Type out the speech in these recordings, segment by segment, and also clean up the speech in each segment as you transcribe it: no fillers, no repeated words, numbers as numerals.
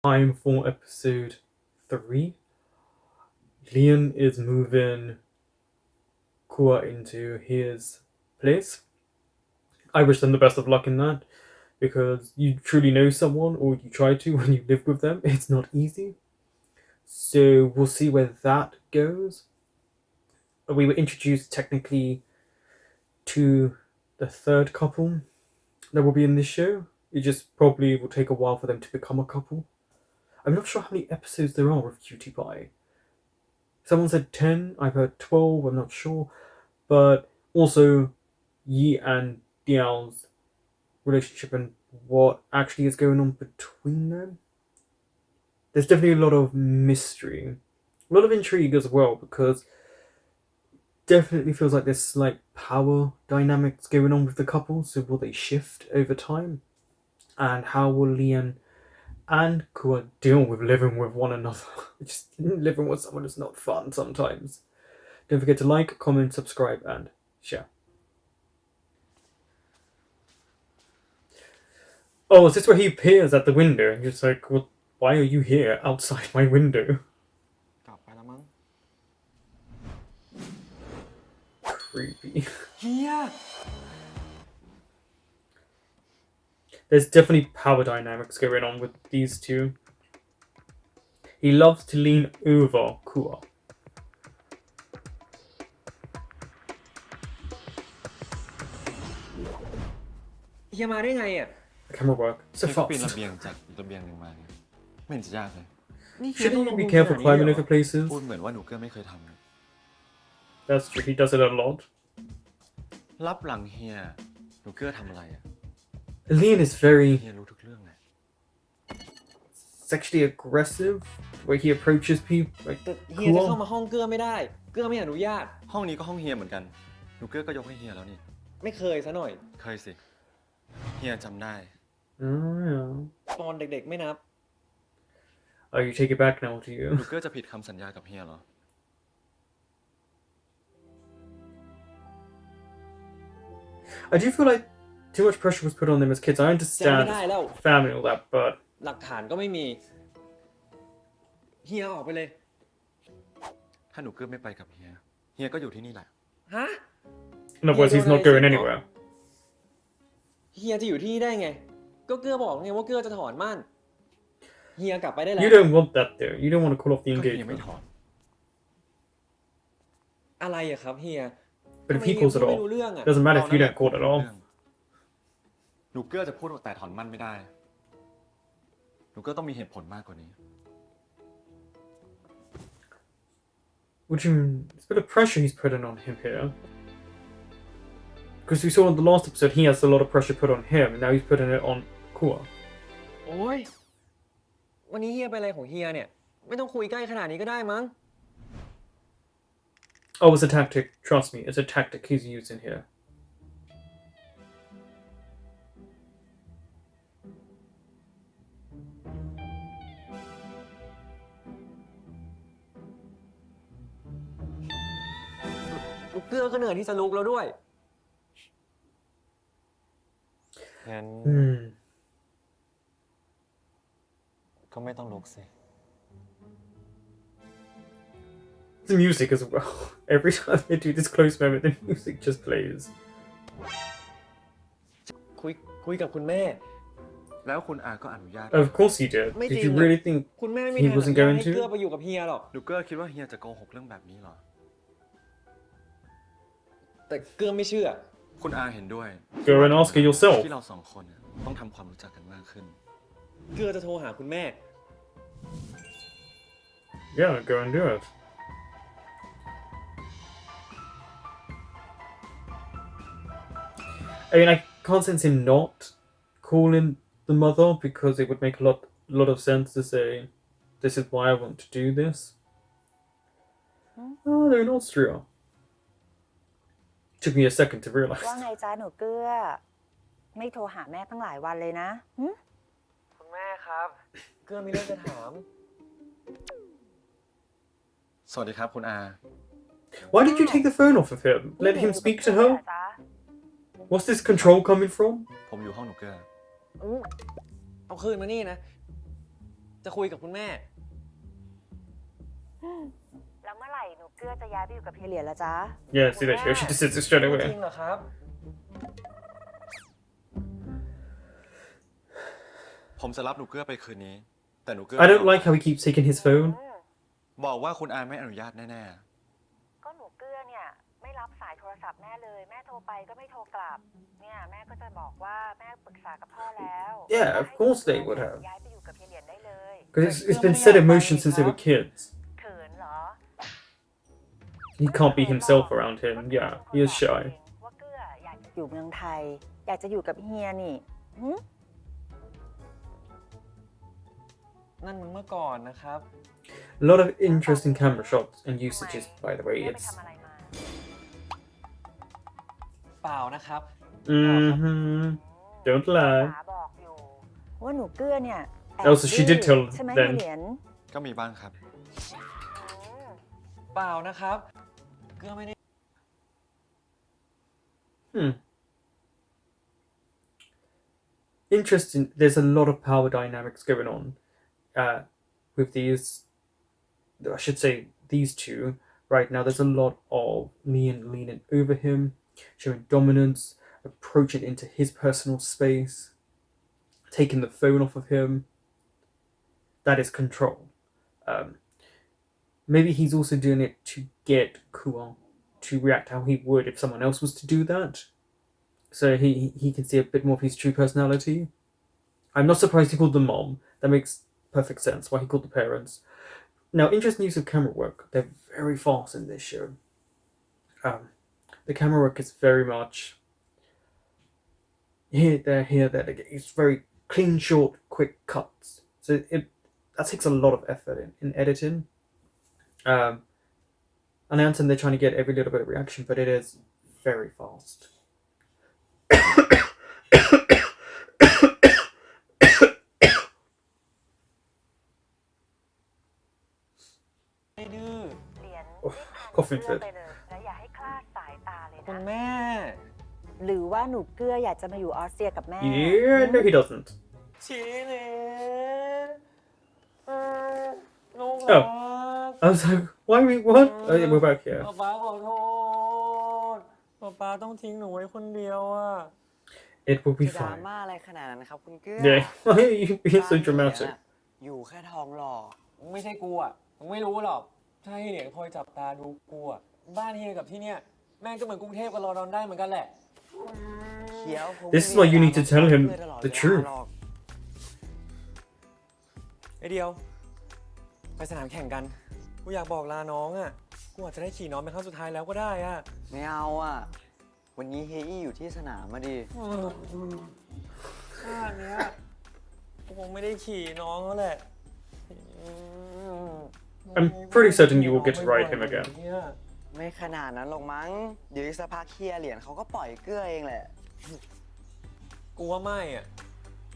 time for episode 3. Leon is moving Kua into his place. I wish them the best of luck in that, because you truly know someone, or you try to when you live with them. It's not easy. So we'll see where that goes. We were introduced technically to the third couple that will be in this show. It just probably will take a while for them to become a couple. I'm not sure how many episodes there are of Cutie Pie. Someone said 10, I've heard 12, I'm not sure. But also, Yi and Diao's relationship and what actually is going on between them. There's definitely a lot of mystery. A lot of intrigue as well, because definitely feels like there's slight power dynamics going on with the couple. So will they shift over time? And how will Leon and Kua deal with living with one another? Just living with someone is not fun sometimes. Don't forget to like, comment, subscribe, and share. Oh, is this where he appears at the window? And you're just like, well, why are you here outside my window? Creepy. Yeah. There's definitely power dynamics going on with these two. He loves to lean over Kua. Here มาได้ไงอ่ะ The camera work so เขาปีน fast. ระเบียงจากระเบียงหนึ่งมาเนี่ยไม่เห็นจะยากเลย Shouldn't you be careful climbing over places? พูดเหมือนว่าหนูเกื้อไม่เคยทำนะ That's true, he does it a lot. รับหลังเฮียหนูเกื้อทำอะไรอ่ะ Leon is very เฮียรู้ทุกเรื่องเลย sexually aggressive, where he approaches people like แต่เฮียจะเข้า Kua. มาห้องเกื้อไม่ได้เกื้อไม่อนุญาต ห้องนี้ก็ห้องเฮียเหมือนกันหนูเกื้อก็ยกให้เฮียแล้วนี่ ไม่เคยซะหน่อย เคยสิเฮียจำได้ Oh, ตอนเด็กๆไม่นับ yeah. Oh, you take it back now, do หนู you? เกื้อจะผิดคำสัญญากับเฮียเหรอ I do feel like too much pressure was put on them as kids. I จำ understand ไม่ได้แล้ว family and all that, but หลักฐานก็ไม่มีเฮียออกไปเลย ถ้าหนูเกื้อไม่ไปกับเฮียเฮียก็อยู่ที่นี่แหละ ฮะ in other words, he's not going anywhere. เฮียจะอยู่ที่นี่ได้ไงก็เกื้อบอกไงว่าเกื้อจะถอนมั่นเฮียกลับไปได้แล้ว You don't want that there. You don't want to call off the ก็เฮียไม่ engagement. ถอน อะไรอะครับเฮีย But if he calls it ไม่ off, รู้เรื่องอะ doesn't matter if you don't call it off. หนูเกื้อจะพูดแต่ถอนมั่นไม่ได้หนูเกื้อต้องมีเหตุผลมากกว่านี้ What do you mean? It's a bit of pressure he's putting on him here. Because we saw in the last episode, he has a lot of pressure put on him, and now he's putting it on Kua. โอ้ยวันนี้เฮียไปอะไรของเฮียเนี่ยไม่ต้องคุยใกล้ขนาดนี้ก็ได้มั้ง Oh, it's a tactic. Trust me, it's a tactic he's using here. เกื้อก็เหนื่อยที่จะลุกแล้วด้วย งั้น ก็ไม่ต้องลุกสิ The music as well. Every time they do this close moment, the music just plays. คุยกับคุณแม่ แล้วคุณอาก็อนุญาต Of course he did. ไม่จ Did ริง you อะ really think คุณแม่ไม่มี he ทางอ wasn't นุญาต going ให้เกื้อ to? ไปอยู่กับเฮียหรอก หนูเกื้อคิดว่าเฮียจะโกหกเรื่องแบบนี้เหรอ แต่เกื้อไม่เชื่อ คุณอาเห็นด้วย Go and ask her yourself. ที่เราสองคนเนี่ยต้องทำความรู้จักกันมากขึ้น เกื้อจะโทรหาคุณแม่ Yeah, go and do it. I mean, I can't sense him not calling the mother, because it would make a lot of sense to say, this is why I want to do this. Oh, they're in Austria. Took me a second to realize. ว่าไงจ้าหนูเกื้อไม่โทรหาแม่ตั้งหลายวันเลยนะหึ คุณแม่ครับ เกื้อมีเรื่องจะถาม สวัสดีครับคุณอา Why did you take the phone off of him? Let him speak to her? What's this control coming from? ผมอยู่ห้องหนูเกื้อ เอาคืนมานี่นะ จ จะคุยกับคุณแม่ แล้วเมื่อไหร่หนูเกื้อจะย้ายไปอยู่กับเฮียเหรียญละจ๊ะ Yeah, see that here. She just says it straight จริ away. งเหรอครับ ผมจะรับหนูเกื้อไปคืนนี้ แต่หนูเกื้อ I don't like how he keeps taking his phone. บอกว่าคุณอาไม่อนุญาตแน่ ก็หนูเกื้อเนี่ยไม่รับสายโทรศัพท์แม่เลย แม่โทรไปก็ไม่โทรกลับ เนี่ยแม่ก็จะบอกว่าแม่ปรึกษากับพ่อแล้ว Yeah, of course they would have. ย้ายไปอยู่กับเฮียเหรียญได้เลย Because it's been set in motion since they were kids. เขินเหรอ He can't be himself around him. Yeah, he is shy. ว่าเกื้ออยากจะอยู่เมืองไทย อยากจะอยู่กับเฮียนี่หึ นั่นมันเมื่อก่อนนะครับ A lot of interesting camera shots and usages, by the way. เกื้อไป It's ทำอะไรมา เปล่านะครับ don't lie. ป๋าบอกอยู่ว่าหนูเกื้อเนี่ยแอบ Oh, so she did tell ใช่ไหม them. เฮียเหรียญ ๆ ก็มีบ้างครับ เปล่านะครับ เกื้อไม่ได้ Interesting. There's a lot of power dynamics going on with these. I should say these two right now. There's a lot of Leon leaning over him, showing dominance, approaching into his personal space, taking the phone off of him. That is control. Maybe he's also doing it to get Kuan to react how he would if someone else was to do that. So he can see a bit more of his true personality. I'm not surprised he called the mom. That makes perfect sense why he called the parents. Now, interesting use of camera work. They're very fast in this show. The camera work is very much here, there, here, there. It's very clean, short, quick cuts. So that takes a lot of effort in editing. And I understand they're trying to get every little bit of reaction, but it is very fast. ไม่ดื้อ เหรียญ coffin เกื้อ fit. ไปเลยและอย่าให้คลาดสายตาเลย คุณ นะ แม่ หรือว่าหนูเกื้ออยากจะมาอยู่ออสเตรียกับแม่ Yeah, no, he doesn't. ชีเลลูก Oh. I was like, why we what? Oh, yeah, we're back here. ป๊าขอโทษป๊าต้องทิ้งหนูไว้คนเดียวอ่ะ It will be จะดรา fine. ม่าอะไรขนาดนั้นครับคุณเกื้อ Yeah, why are you being so บ้านเฮีย dramatic? น่ะอยู่แค่ทองหล่อ ไม่ใช่กูอ่ะมึงไม่รู้หรอก ถ้าให้เหรียญคอยจับตาดูกูอ่ะ บ้านเฮียกับที่เนี่ย แม่งก็เหมือนกรุงเทพกับลอนดอนได้เหมือนกันแหละ เขียวคง This is ไม่ why you มี need to เวลา tell him เพื่อตลอด the เวลา truth. หรอก ไอเดียว ไปสนามแข่งกัน กูอยากบอกลาน้องอ่ะ กูอาจจะได้ขี่น้องเป็นครั้งสุดท้ายแล้วก็ได้อ่ะ ไม่เอาอ่ะ วันนี้เฮียอี้อยู่ที่สนามมาดิ ชาติเนี้ยกูคงไม่ได้ขี่น้องแล้วแหละ I'm pretty certain you will get to ride him again. ไม่ขนาดนั้นหรอกมั้ง เดี๋ยวอีกสักพักเฮียเหรียญเขาก็ปล่อยเกื้อเองแหละ กูว่าไม่อ่ะ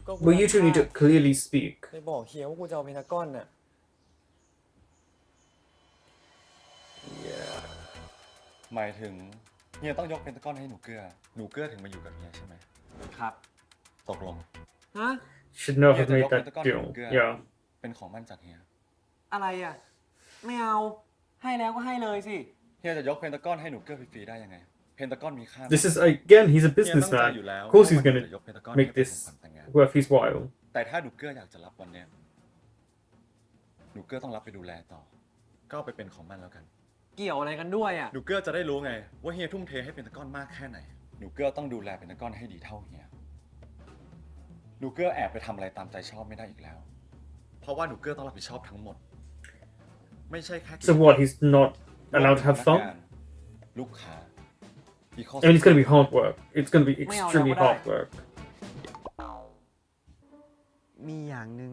ก็กู But you two need to clearly speak. ไปบอกเฮียว่ากูจะเอาเพนทากอนน่ะ หมายถึงเฮียต้องยกเพนตากอนให้หนูเกื้อ หนูเกื้อถึงมาอยู่กับเฮียใช่ไหม ครับ ตกลง ฮะ Should not เฮีย have จะย made กเพน that ตากอนให้ห deal. นูเกื้อ Yeah. เป็นของมั่นจากเฮีย อะไรอ่ะ ไม่เอา ให้แล้วก็ให้เลยสิ เฮียจะยกเพนตากอนให้หนูเกื้อฟรีๆได้ยังไง เพนตากอนมีค่า This is again, he's a เฮียตั้งใจ businessman. อยู่แล้ว Of course, he's ว่าวัน gonna จะยกเพนตากอน make ให้เป็น this ของขวัญแต่งงาน worth his while. แต่ถ้าหนูเกื้ออยากจะรับวันเนี้ยหนูเกื้อต้องรับไปดูแลต่อ ก็เอาไปเป็นของมันแล้วกัน เกี่ยวอะไรกันด้วยอ่ะ หนูเกื้อจะได้รู้ไง ว่าเฮียทุ่มเทให้เป็นตะก้อนมากแค่ไหน หนูเกื้อต้องดูแลเป็นตะก้อนให้ดีเท่าเฮีย หนูเกื้อแอบไปทำอะไรตามใจชอบไม่ได้อีกแล้ว เพราะว่าหนูเกื้อต้องรับผิดชอบทั้งหมด ไม่ใช่แค่ So what? He's not allowed to have พนัก fun? งานลูกค้า I mean, it's gonna be hard work. It's gonna be ไม่เอา extremely แล้วก็ได้ hard work. มีอย่างหนึ่ง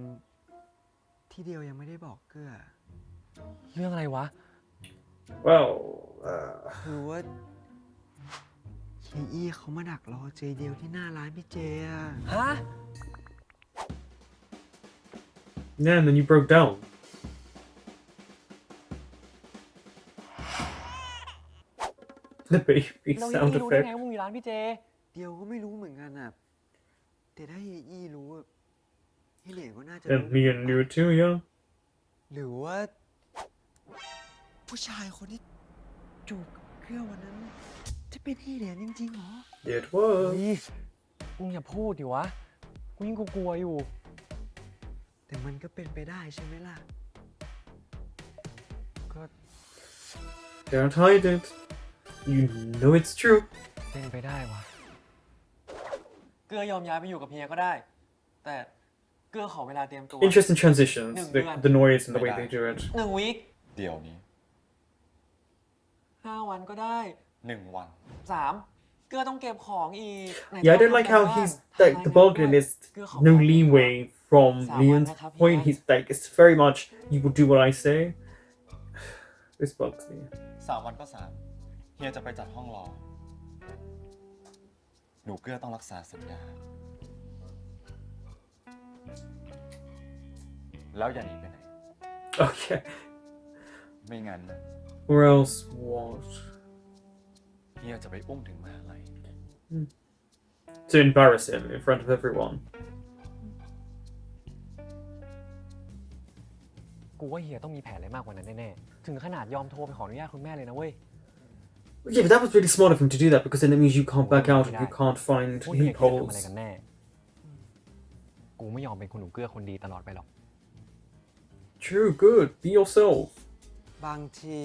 ที่เดียวยังไม่ได้บอกเกื้อ เรื่องอะไรวะ Well, คือว่าเฮียอี้เขามาดักรอเจเดียวที่หน้าร้านพี่เจอะ ฮะ yeah, and then you broke down. The baby เรายัง sound ไม่รู้ได้ไง effect. ว่ามึงมีร้านพี่เจ เดียวก็ไม่รู้เหมือนกันอ่ะ แต่ถ้าเฮียอี้รู้อะเฮี พี่เหลียงก็น่าจะ And Lian knew it too, yeah. หรือว่า ผู้ชายคนที่จูบเกลือวันนั้น จะเป็นพี่เหลียงจริงๆเหรอ It was. มึงอย่าพูดดิวะ กูยิ่งกลัวอยู่ แต่มันก็เป็นไปได้ใช่ไหมล่ะ ก็ Don't hide it. You know it's true. เป็นไปได้วะเกลือยอมย้ายไปอยู่กับเฮียก็ได้ แต่เกลือขอเวลาเตรียมตัว Interesting transitions. The noise and the way they do it. 1 วีค เดี๋ยวนี้ 5 วันก็ได้ 1 วัน 3 เกลือต้องเก็บของอีก Yeah, I don't like how he's like the Bulgarian is no leeway from Lian's point. He's like it's very much you will do what I say. This bugs me. 3 วันก็ 3 เฮียจะไปจัดห้องรอ หนูเกื้อต้องรักษาสัญญา แล้วอย่าหนีไปไหน Okay. ไม่งั้น Or else what? เฮียจะไปอุ้มถึงมหาลัย To embarrass him in front of everyone. กูว่าเฮียต้องมีแผนอะไรมากกว่านั้นแน่ๆ ถึงขนาดยอมโทรไปขออนุญาตคุณแม่เลยนะเว้ย Yeah, but that was really smart of him to do that because then it means you can't back out and you can't find พวกเฮียคิดจะทำอะไร loopholes. กันแน่ กูไม่ยอมเป็นคุณหนูเกลือคนดีตลอดไปหรอก True, good. Be yourself. บางที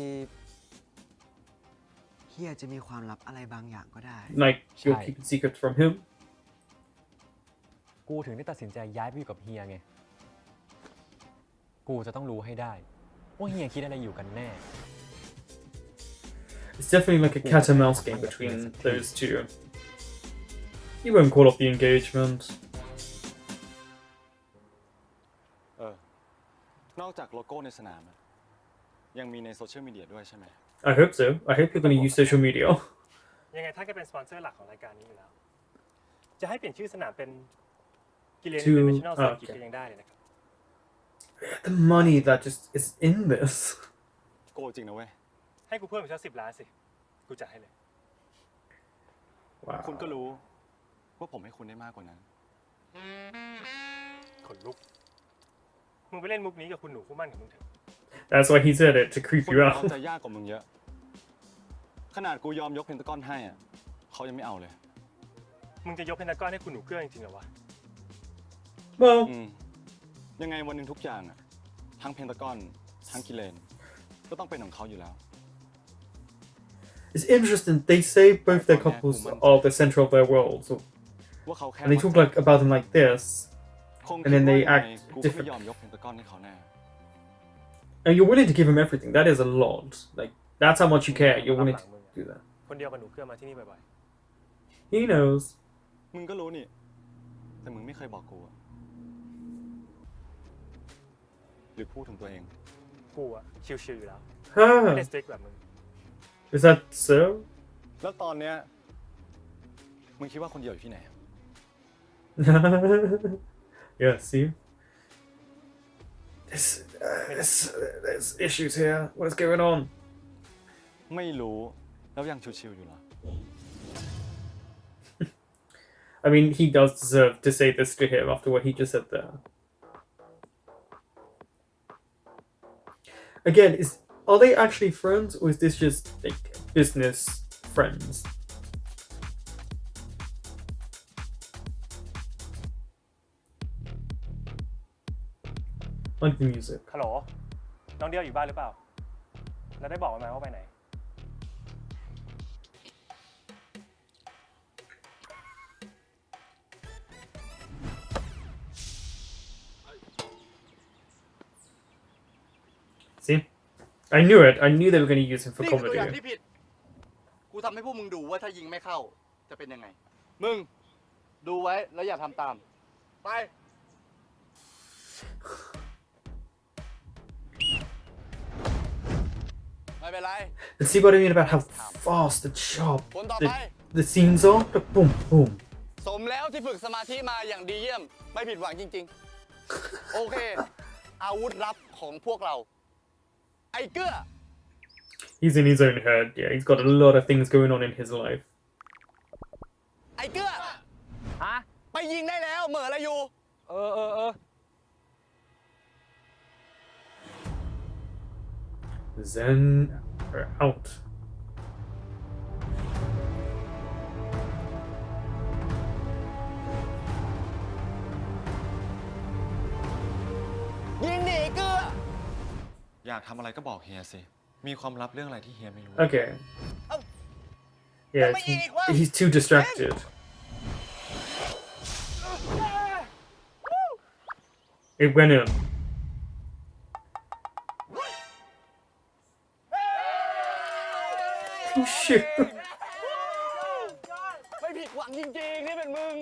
เฮียจะมีความลับอะไรบางอย่างก็ได้ Like you'll Right. keep it secret from him. กูถึงได้ตัดสินใจย้ายไปอยู่กับเฮียไง กูจะต้องรู้ให้ได้ ว่าเฮียคิดอะไรอยู่กันแน่ It's definitely like a cat and mouse game between those two. He won't call off the engagement. นอกจากโลโก้ในสนามอะยังมีในโซเชียลมีเดียด้วยใช่ไหม I hope so. I hope you're going to use social media. ยังไงท่านก็เป็นสปอนเซอร์หลักของรายการนี้อยู่แล้ว จะให้เปลี่ยนชื่อสนามเป็นกิเลน To- อินเตอร์เนชั่นแนล อ่า เซอร์กิต โอเค ก็ยังได้เลยนะครับ The money that just is in this. โกจริงนะเว้ย ให้กูเพิ่มอีกสัก10 ล้านสิ กูจัดให้เลย Wow. คุณก็รู้ว่าผมให้คุณได้มากกว่านั้น ขนลุก มึงไปเล่นมุกนี้กับคุณหนูคู่มั่นของมึงเถอะ That's why he said it to creep คน you เขา out. จะยากกว่ามึงเยอะ ขนาดกูยอมยกเพนตากอนให้อะเขายังไม่เอาเลย มึงจะยกเพนทากอนให้คุณหนูเกลือจริงๆเหรอวะ Well, ยังไงวันหนึ่งทุกอย่างอะทั้งเพนตากอนทั้งกิเลนก็ต้องเป็นของเขาอยู่แล้ว it's interesting. They say both their couples are the center of their world, so, ว่าเขาแค่ and they talk like about them like this, คง and then คิด they ว่ายังไง act กูก็ไม่ different. ยอมยกเพนตากอนให้เขาแน่ and you're willing to give him everything. That is a lot. Like that's how much you care. You're willing to do that. คนเดียวกับหนูเกลือมาที่นี่บ่อย He knows. มึงก็รู้นี่ แต่มึงไม่เคยบอกกูอะหรือพูดถึงตัวเอง ๆ กูอะชิลๆอยู่แล้ว ไม่ Huh? ได้สตริกแบบมึง Is that so? แล้วตอนเนี้ยมึงคิดว่าคนเดียวอยู่ที่ไหน Yeah. See. There's issues here. What is going on? ไม่รู้แล้วยังชิวๆอยู่เหรอ I mean, he does deserve to say this to him after what he just said there. Again, are they actually friends or is this just like business friends? Like the music. ฮัลโหล น้องเดียวอยู่บ้านหรือเปล่า แล้วได้บอกมันไหมว่าไปไหน See? I knew it. I knew they were going to use him for นี่คือตัวอย่าง comedy. ที่ผิด กูทำให้พวกมึงดูว่าถ้ายิงไม่เข้า จะเป็นยังไง มึง ดูไว้แล้วอย่าทำตาม ไป ไม่เป็นไร And see what I mean about how fast and sharp คนต่อ the, ไป the scenes are? Like, boom, boom. สมแล้วที่ฝึกสมาธิมาอย่างดีเยี่ยม ไม่ผิดหวังจริง ๆ โอเค อาวุธลับของพวกเรา ไอ้เกื้อ He's in his own head. Yeah, he's got a lot of things going on in his life. ไอ้เกื้อ ฮะ ไปยิงได้แล้ว เหม่ออะไรอยู่ เออ Zen are out. ยิงหนีเกลือ อยากทำอะไรก็บอกเฮียสิ มีความลับเรื่องอะไรที่เฮียไม่รู้ Okay. Yeah, he's too distracted. It went in. Oh shit. ไม่ผิดหวังจริงๆที่เป็นมึง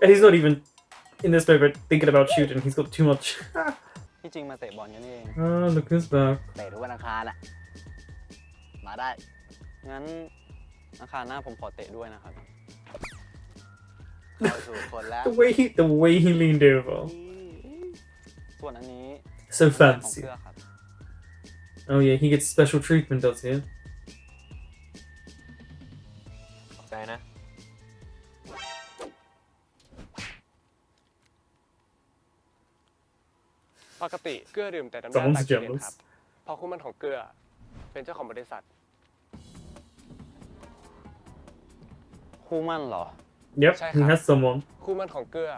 And he's not even in this moment thinking about shooting. He's got too much. ที่จริงมาเตะบอลกันนี่เอง Ah, look who's back. เตะทุกวันอังคารอะมาได้ งั้นอังคารหน้าผมขอเตะด้วยนะครับเข้าสู่คนแล้ว The way he leaned over. ส่วนอันนี้ So ของ fancy. เกลือครับ Oh yeah, he gets special treatment, does he? ขอบใจนะ ปกติเกลือดื่มแต่น้ำยา Someone's ตากิเลน jealous. ครับเพราะคู่มันของเกลือเป็นเจ้าของบริษัท คู่มั่นเหรอ Yep, Sai he hả? has someone. คู่มันของเกลือ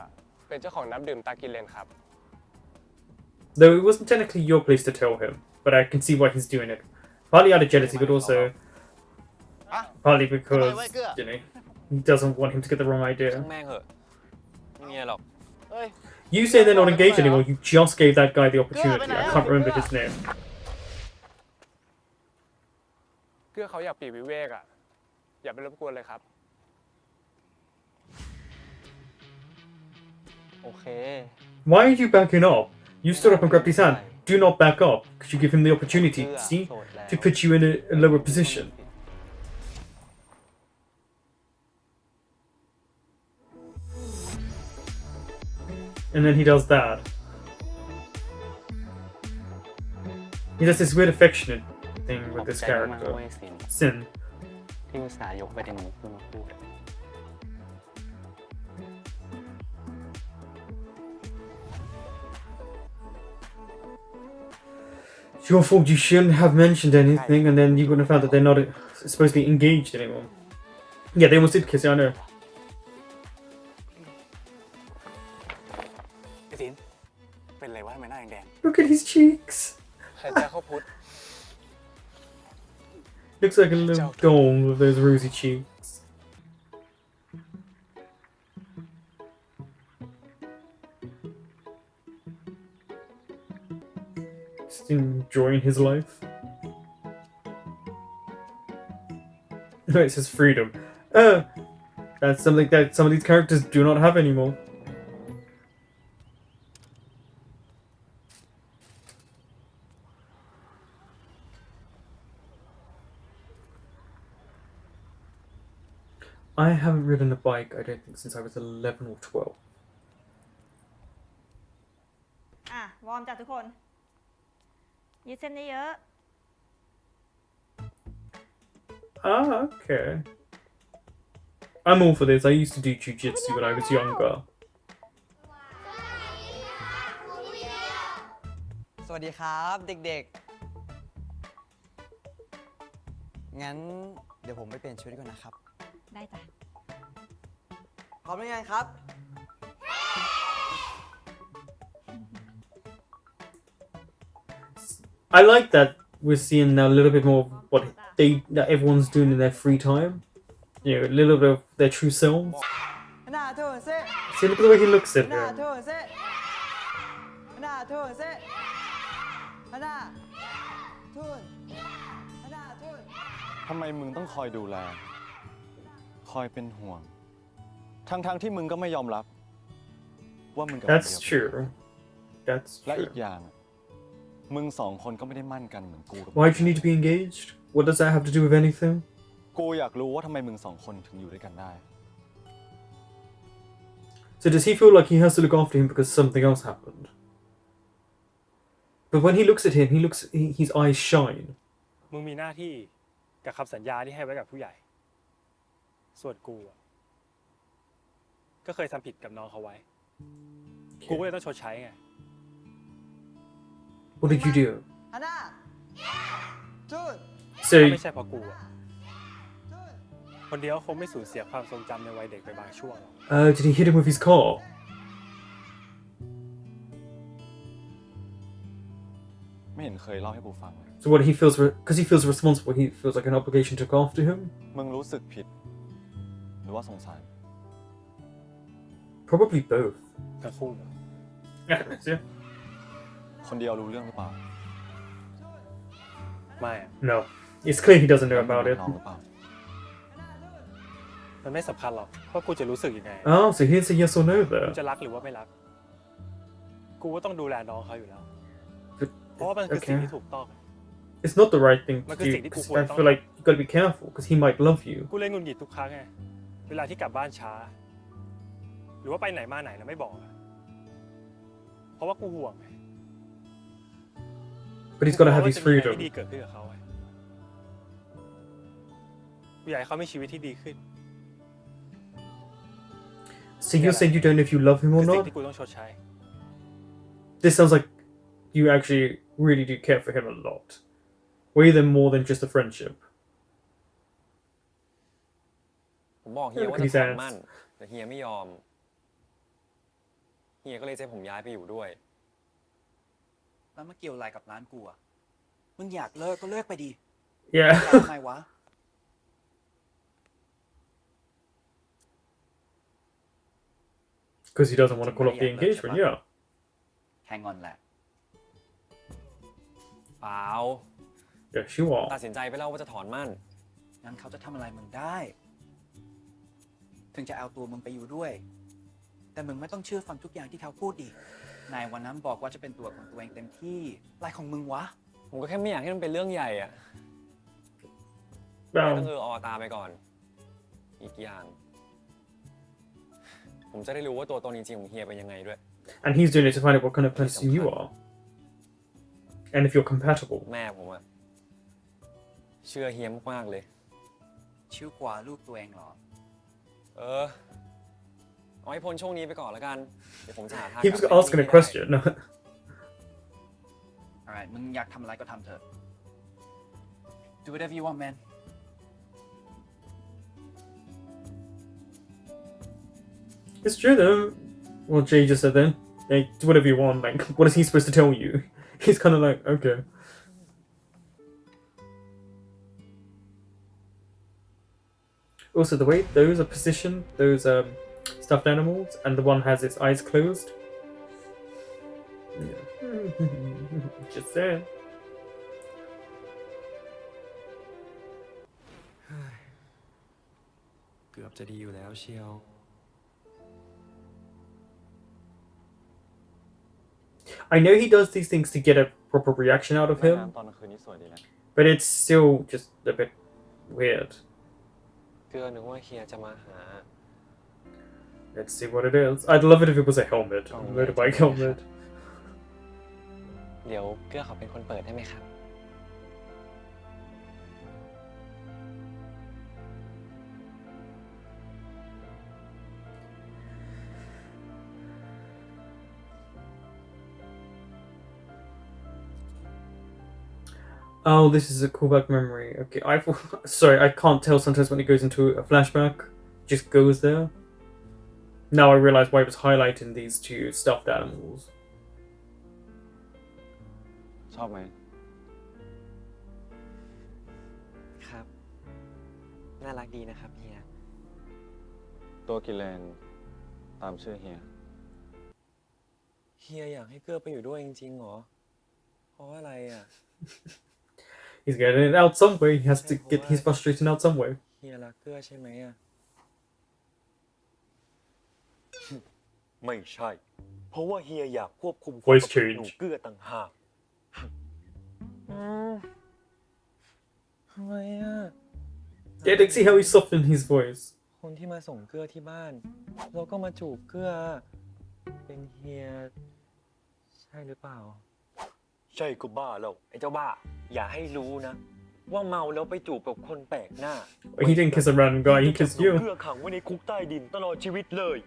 เป็นเจ้าของน้ำดื่มตากิเลนครับ Though it wasn't technically your place to tell him, but I can see why he's doing it. Partly out of jealousy, but also partly because, you know, he doesn't want him to get the wrong ช่าง idea. แม่งเหอะไม่มีอะไรหรอก เอ้ย You say they're not engaged anymore, you just gave that guy the opportunity. I can't remember his name. เกลือเขาอยากปลีกวิเวกอ่ะ อย่าไปรบกวนเลยครับ โอเค Why are you backing up? You stood up and grabbed his hand. Do not back up. Could you give him the opportunity, เกลือ see, โสดแล้ว to put you in a lower position? And then he does that. He does this weird affectionate thing ขอ with บ this ใจมากๆ character. เว้ยสิน Sin. ที่อุตส่าห์ยกประเด็นนี้ขึ้นมาพูด It's your fault, you shouldn't have mentioned anything, and then you wouldn't have found that they're not supposedly engaged anymore. Yeah, they almost did kiss, I know. ไอ้สิน เป็นไรวะทำไมหน้าแดง Look at his cheeks. ใครจะเข้าพุทธ Looks like a little doll with those rosy cheeks. Just enjoying his life. No, it says freedom. That's something that some of these characters do not have anymore. I haven't ridden a bike, I don't think, since I was 11 or 12. อ่ะ วอร์มจ้ะทุกคนยืดเส้นเยอะ Ah, okay. I'm all for this. I used to do jujitsu when I was younger. สวัสดีครับเด็กๆ งั้นเดี๋ยวผมไปเปลี่ยนชุดก่อนนะครับ ๆ ได้จ้ะ พร้อมหรือยังครับ I like that we're seeing now a little bit more of what that everyone's doing in their free time. You know, a little bit of their true selves. หน้าโทษเซ่ See, look at the way he looks at หน้า him. โทษเซ่หน้าโทษเซ่หน้าโทษหน้าโทษ ทำไมมึงต้องคอยดูแล คอยเป็นห่วง ทั้งที่มึงก็ไม่ยอมรับ ว่ามึงกับ That's คนเดียว true. That's และอีก true. อย่าง มึงสองคนก็ไม่ได้มั่นกันเหมือนกูกับ Why do you need to be engaged? What does that have to do with anything? กูอยากรู้ว่าทำไมมึงสองคนถึงอยู่ด้วยกันได้ So does he feel like he has to look after him because something else happened? But when he looks at him, his eyes shine. มึงมีหน้าที่กับคำสัญญาที่ให้ไว้กับผู้ใหญ่ ส่วนกูอะก็เคยทำผิดกับน้องเขาไว้ กูก็เลยต้องชดใช้ไง What did you do? หน้า So ถ้าไม่ใช่เพราะกูอะคนเดียวคงไม่สูญเสียความทรงจำในวัยเด็กไปบางช่วงหรอก did he hit him with his car? ไม่เห็นเคยเล่าให้กูฟังเลย So what he feels because he feels responsible, he feels like an obligation to look after him. มึงรู้สึกผิด หรือว่าสงสาร Probably both. ทั้งคู่ Yeah. คนเดียวรู้เรื่องหรือเปล่า ไม่อะ No, it's clear he doesn't know แล้วมึง about รั it. กน้องหรือเปล่า มันไม่สำคัญหรอกว่ากูจะรู้สึกยังไง Oh, so here's a yes or no กู there. จะรักหรือว่าไม่รัก กูก็ต้องดูแลน้องเขาอยู่แล้ว But เพราะว่ามันคือสิ่ง okay, ที่ถูกต้อง it's not the right thing to มันคือ do. สิ่งที่กู 'Cause ควร I ต้อง feel like you gotta be careful because he might love you. กูเลยหงุดหงิดทุกครั้งไง เวลาที่กลับบ้านช้า หรือว่าไปไหนมาไหนแล้วไม่บอกอะเพราะว่ากูห่วงไง But he's gotta have กู his กลัวว่าจะมีอะไร freedom. ที่ดีเกิดขึ้นกับเขาไงกูอยากให้เขามีชีวิตที่ดีขึ้น So you said you don't know if you love him คื or อสิ่ง not? ที่กูต้องชดใช้ This sounds like you actually really do care for him a lot. Way than more than just a friendship. ผมบอกเฮียว่าจะถอนมั่น แต่เฮียไม่ยอม เฮียก็เลยจะให้ผมย้ายไปอยู่ด้วย แล้วมาเกี่ยวอะไรกับร้านกูอะมึงอยากเลิกก็เลิกไปดิ Yeah. ทำไมวะ Because he doesn't want to call off the engagement, yeah. แค่งอนแหละ เปล่า Yes, you ตัด are. สินใจไปแล้วว่าจะถอนมั่น งั้นเขาจะทำอะไรมึงได้ ถึงจะเอาตัวมึงไปอยู่ด้วย แต่มึงไม่ต้องเชื่อฟังทุกอย่างที่เขาพูดดินายวันนั้นบอกว่าจะเป็นตัวของตัวเองเต็มที่อะไรของมึงวะ ผมก็แค่ไม่อยากให้มันเป็นเรื่องใหญ่อะไม่ต้องอตามไปก่อน อีกอย่าง ผมจะได้รู้ว่าตัวตนจริงๆของเฮียเป็นยังไงด้วย And he's doing it to find out what kind of person you are. And if you're compatible. แม่ผมอะเชื่อเฮียมากๆเลย ชิวกว่าลูกตัวเองเหรอ เอาให้พ้นช่วงนี้ไปก่อนแล้วกัน เดี๋ยวผมจะหาทาง He was asking a question. alright มึงอยากทำอะไรก็ทำเถอะ do whatever you want man It's true though. Well, Jay just said then. Like, do whatever you want. Like, what is he supposed to tell you? He's kind of like, okay. Also, the way those are positioned, those stuffed animals, and the one has its eyes closed. Yeah. Just saying. เกือบจะดีอยู่แล้วเชียว I know he does these things to get a proper reaction out of แม่ him, น้ำตอนกลางคืนนี้สวยดีนะ but it's still just a bit weird. เกือนึกว่าเฮียจะมาหา Let's see what it is. I'd love it if it was a helmet, a motorbike helmet. เดี๋ยวเกือเขาเป็นคนเปิดได้ไหมครับ Oh, this is a callback memory. Okay, sorry, I can't tell sometimes when it goes into a flashback. It just goes there. Now I realise why it was highlighting these two stuffed animals. ชอบไหม ครับ น่ารักดีนะครับเฮีย ตัวกิเลนตามชื่อเฮีย เฮียอยากให้เกือไปอยู่ด้วยจริงๆเหรอ เพราะอะไรอ่ะ He's getting it out some way. He has to get his frustration out some way. เฮียรักเกือใช่ไหมอ่ะ ไม่ใช่ เพราะว่าเฮียอยากควบคุม Voice ความประพฤติหนู change. เกื้อต่างหาก ทำไมอ่ะ Yeah, see how he softened his voice. คนที่มาส่งเกือที่บ้าน แล้วก็มาจูบเกือเป็นเฮีย ใช่หรือเปล่า ใช่ก็บ้าแล้ว ไอ้เจ้าบ้า อย่าให้รู้นะ ว่าเมาแล้วไปจูบกับคนแปลกหน้า He didn't kiss a random guy, he จะ kissed หนู you. เกื้อขังไว้ในคุกใต้ดินตลอดชีวิตเลย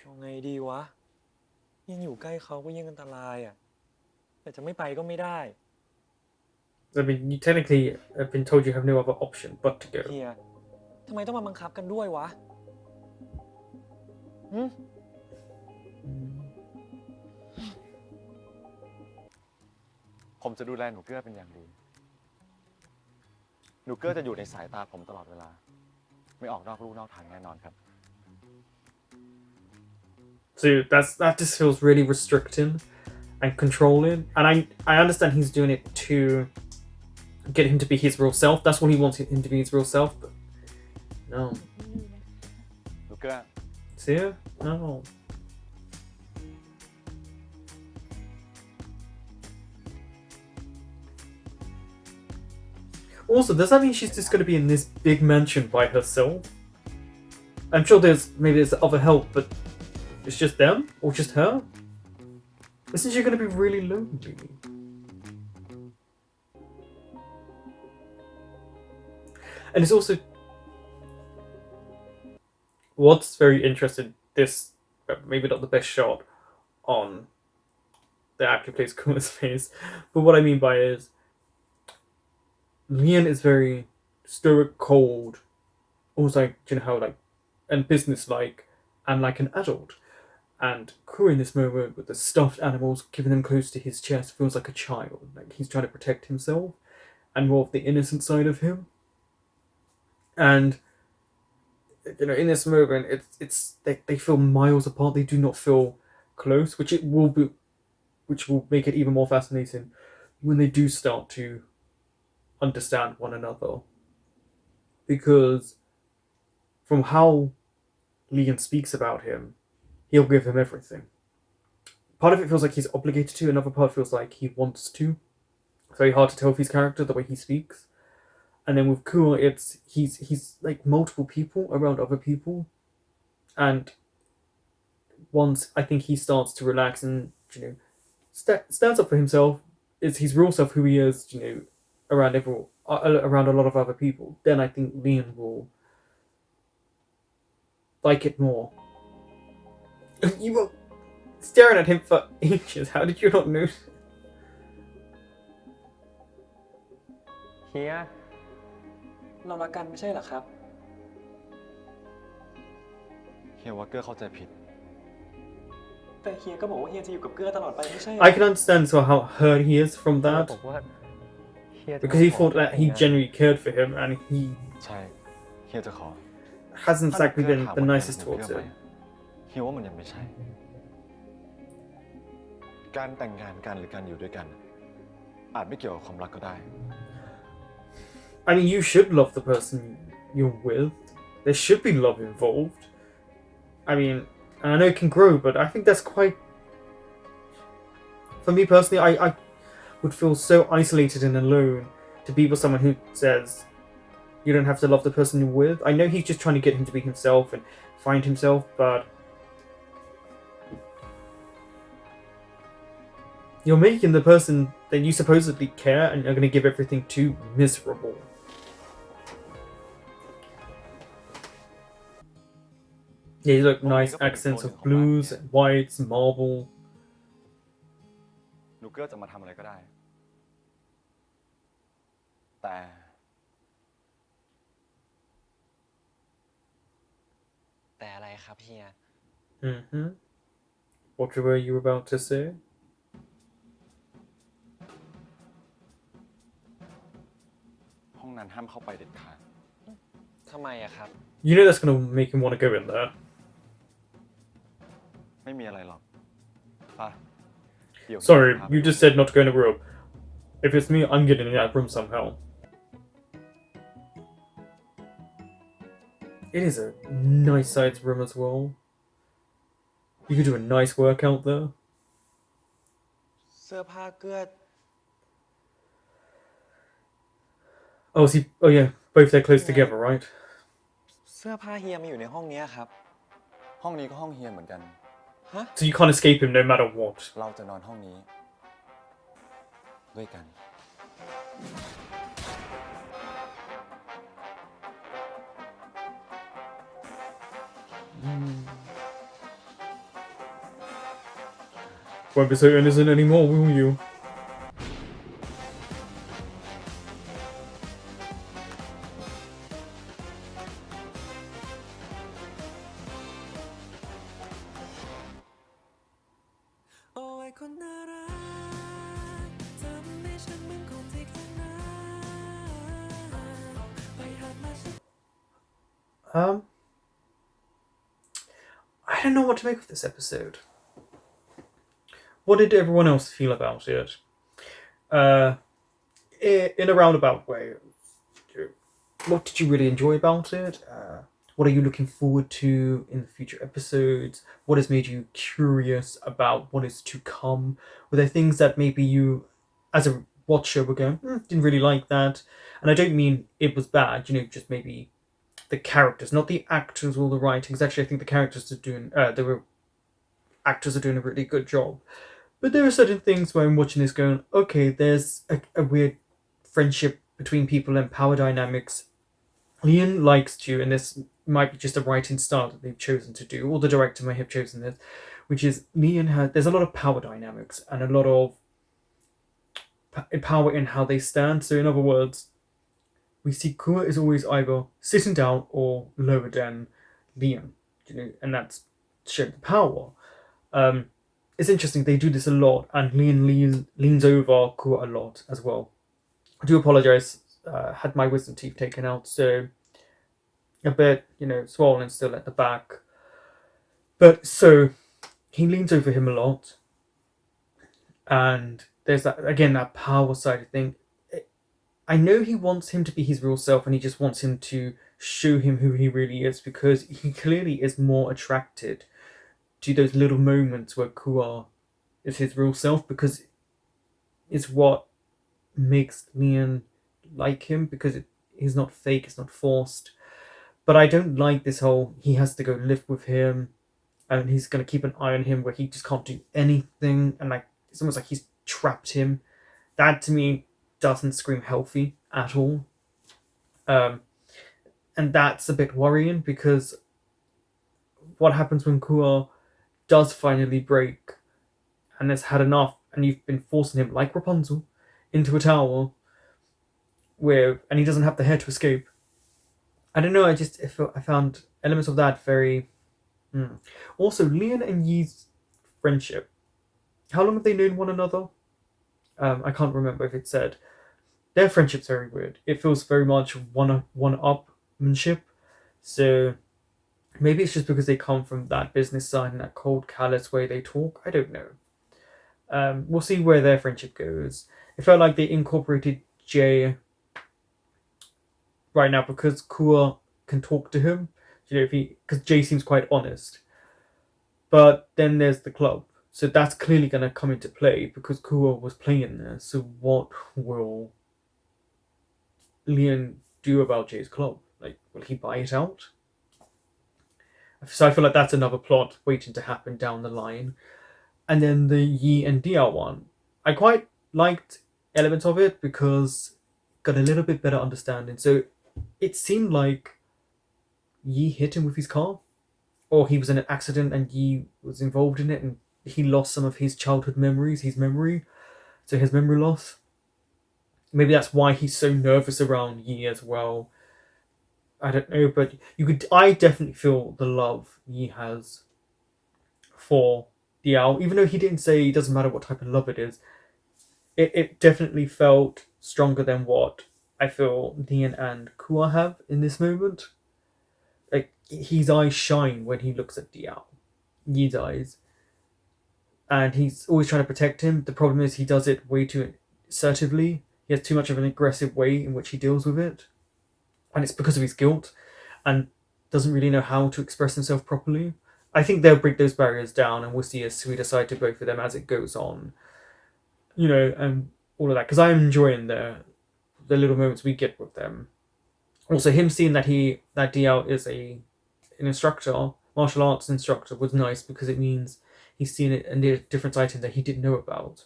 เอาไงดีวะ ยิ่งอยู่ใกล้เขาก็ยิ่งอันตรายอ่ะ แต่จะไม่ไปก็ไม่ได้ I mean, you technically have been told you have no other option but to go. เฮียทำไมต้องมาบังคับกันด้วยวะหึ ผมจะดูแลหนูเกื้อเป็นอย่างดี หนูเกื้อจะอยู่ในสายตาผมตลอดเวลา ไม่ออกนอกลู่นอกทางแน่นอนครับ So that just feels really restricting and controlling. And I understand he's doing it to get him to be his real self. That's what he wants him to be, his real self. But no. หนูเกื้อ See? No. Also, does that mean she's just going to be in this big mansion by herself? I'm sure there's other help, but it's just them or just her. Isn't she going to be really lonely? And it's also what's very interesting. This maybe not the best shot on the actor who plays Kuma's face, but what I mean by it is Lian is very stoic, cold, almost like, you know how, like, and businesslike, and like an adult. And Ku in this moment with the stuffed animals keeping them close to his chest feels like a child, like he's trying to protect himself and more of the innocent side of him. And you know, in this moment, it's they feel miles apart. They do not feel close, which will make it even more fascinating when they do start to understand one another. Because from how Lian speaks about him, he'll give him everything. Part of it feels like he's obligated to, another part feels like he wants to. It's very hard to tell with his character, the way he speaks. And then with Kua, it's he's like multiple people around other people. And once I think he starts to relax and, you know, stands up for himself, is his real self, who he is, you know, around around a lot of other people, then I think Lian will like it more. You were staring at him for ages. How did you not notice? เฮียเรารักกันไม่ใช่เหรอครับ เฮียว่าเกื้อเข้าใจผิด แต่เฮียก็บอกว่าเฮียจะอยู่กับเกื้อตลอดไปไม่ใช่ I can understand so how hurt he is from บ that อกว่าเฮียจะ because he thought that he genuinely cared for him and he ใช่ เฮียจะขอ hasn't ถ้าหนู exactly เกื้อ been ถาม the ว่า nicest หนูเกื้ towards อไหม him. เฮียว่ามันยังไม่ใช่ การแต่งงานกันหรือการอยู่ด้วยกัน อาจไม่เกี่ยวกับความรักก็ได้ I mean, you should love the person you're with. There should be love involved. I mean, and I know it can grow, but I think that's quite. For me personally, I would feel so isolated and alone to be with someone who says you don't have to love the person you're with. I know he's just trying to get him to be himself and find himself, but you're making the person that you supposedly care and are going to give everything to miserable. Yeah, you look nice accents of blues, whites, marble. หนูเกื้อจะมาทำอะไรก็ได้ แต่ แต่อะไรครับเฮีย Mm-hmm. What were you about to say? ห้องนั้นห้ามเข้าไปเด็ดขาด ทำไมอะครับ You know that's gonna make him want to go in there. ไม่มีอะไรหรอกป่ะเดี๋ยว Sorry, you just said not to go in the room. If it's me, I'm getting in that room somehow. It is a nice sized room as well. You could do a nice workout there. เสื้อผ้าเกื้อ Oh, see, oh yeah, both their clothes together, right? เสื้อผ้าเฮียมาอยู่ในห้องเนี้ยครับ ห้องนี้ก็ห้องเฮียเหมือนกัน So you can't escape him no matter what. เราจะนอนห้องนี้ ด้วยกัน I Won't be so innocent anymore, will you? I don't know what to make of this episode. What did everyone else feel about it? In a roundabout way, what did you really enjoy about it? What are you looking forward to in the future episodes? What has made you curious about what is to come? Were there things that maybe you, as a watcher, were going, didn't really like that? And I don't mean it was bad, just maybe the characters, not the actors or the writings. Actually, I think the characters are doing, actors are doing a really good job. But there are certain things where I'm watching this going, okay, there's a weird friendship between people and power dynamics. Liam likes to, and this might be just a writing style that they've chosen to do, or the director may have chosen this, which is there's a lot of power dynamics and a lot of power in how they stand. So in other words, we see Kua is always either sitting down or lower than Liam, and that's showing the power. It's interesting, they do this a lot, and Liam leans over Kua a lot as well. I do apologise, had my wisdom teeth taken out, so a bit, swollen still at the back. But so he leans over him a lot, and there's that power side of thing. I know he wants him to be his real self, and he just wants him to show him who he really is, because he clearly is more attracted to those little moments where Kua is his real self, because it's what makes Liam like him, because he's not fake, it's not forced. But I don't like this whole he has to go live with him and he's going to keep an eye on him where he just can't do anything, and it's almost like he's trapped him. That to me doesn't scream healthy at all. And that's a bit worrying, because what happens when Kua does finally break and has had enough, and you've been forcing him, like Rapunzel, into a tower and he doesn't have the hair to escape. I don't know, I found elements of that very... Also, Liam and Yi's friendship. How long have they known one another? I can't remember if it said. Their friendship's very weird. It feels very much one-upmanship. So maybe it's just because they come from that business side and that cold, callous way they talk. I don't know. We'll see where their friendship goes. It felt like they incorporated Jay right now because Kua can talk to him. Because Jay seems quite honest. But then there's the club. So that's clearly going to come into play because Kua was playing there. So what will Liam do about Jay's club? Will he buy it out? So I feel like that's another plot waiting to happen down the line. And then the Yi and Diao one. I quite liked elements of it because got a little bit better understanding. So it seemed like Yi hit him with his car, or he was in an accident and Yi was involved in it, and he lost some of his childhood memories, his memory loss. Maybe that's why he's so nervous around Yi as well. I don't know, but I definitely feel the love Yi has for Diao, even though he didn't say it doesn't matter what type of love it is. It definitely felt stronger than what I feel Liam and Kua have in this moment. His eyes shine when he looks at Diao, Yi's eyes, and he's always trying to protect him. The problem is he does it way too assertively. He has too much of an aggressive way in which he deals with it, and it's because of his guilt, and doesn't really know how to express himself properly. I think they'll break those barriers down, and we'll see a sweeter side to both of them as it goes on. And all of that, because I'm enjoying the little moments we get with them. Also, him seeing that Diao is an instructor, martial arts instructor, was nice because it means he's seen it and a different side to him that he didn't know about.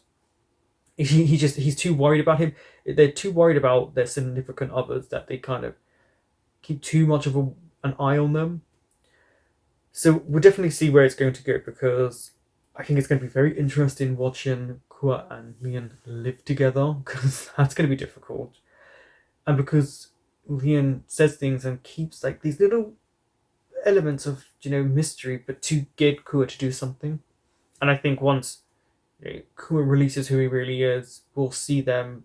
He's too worried about him. They're too worried about their significant others that they kind of keep too much of an eye on them. So we'll definitely see where it's going to go, because I think it's going to be very interesting watching Kua and Lian live together, because that's going to be difficult. And because Lian says things and keeps like these little elements of mystery, but to get Kua to do something. And I think once Kua releases who he really is, we'll see them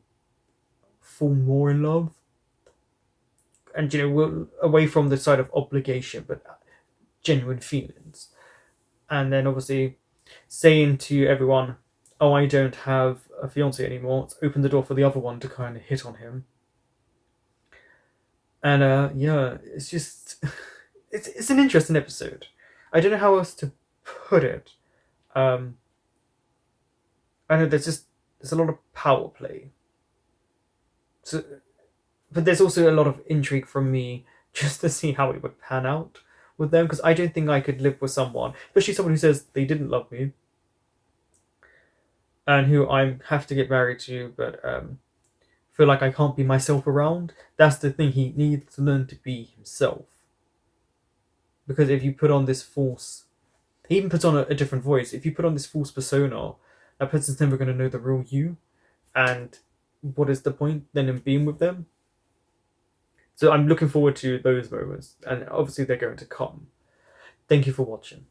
fall more in love, and we'll, away from the side of obligation, but genuine feelings. And then obviously saying to everyone, "Oh, I don't have a fiance anymore," it's opened the door for the other one to kind of hit on him. And yeah, it's just it's an interesting episode. I don't know how else to put it. I know there's a lot of power play. So, but there's also a lot of intrigue from me just to see how it would pan out with them, because I don't think I could live with someone, especially someone who says they didn't love me and who I have to get married to, but feel like I can't be myself around. That's the thing. He needs to learn to be himself, because if you put on this false, he even puts on a different voice. If you put on this false persona, that person's never going to know the real you. And what is the point then in being with them? So I'm looking forward to those moments, and obviously they're going to come. Thank you for watching.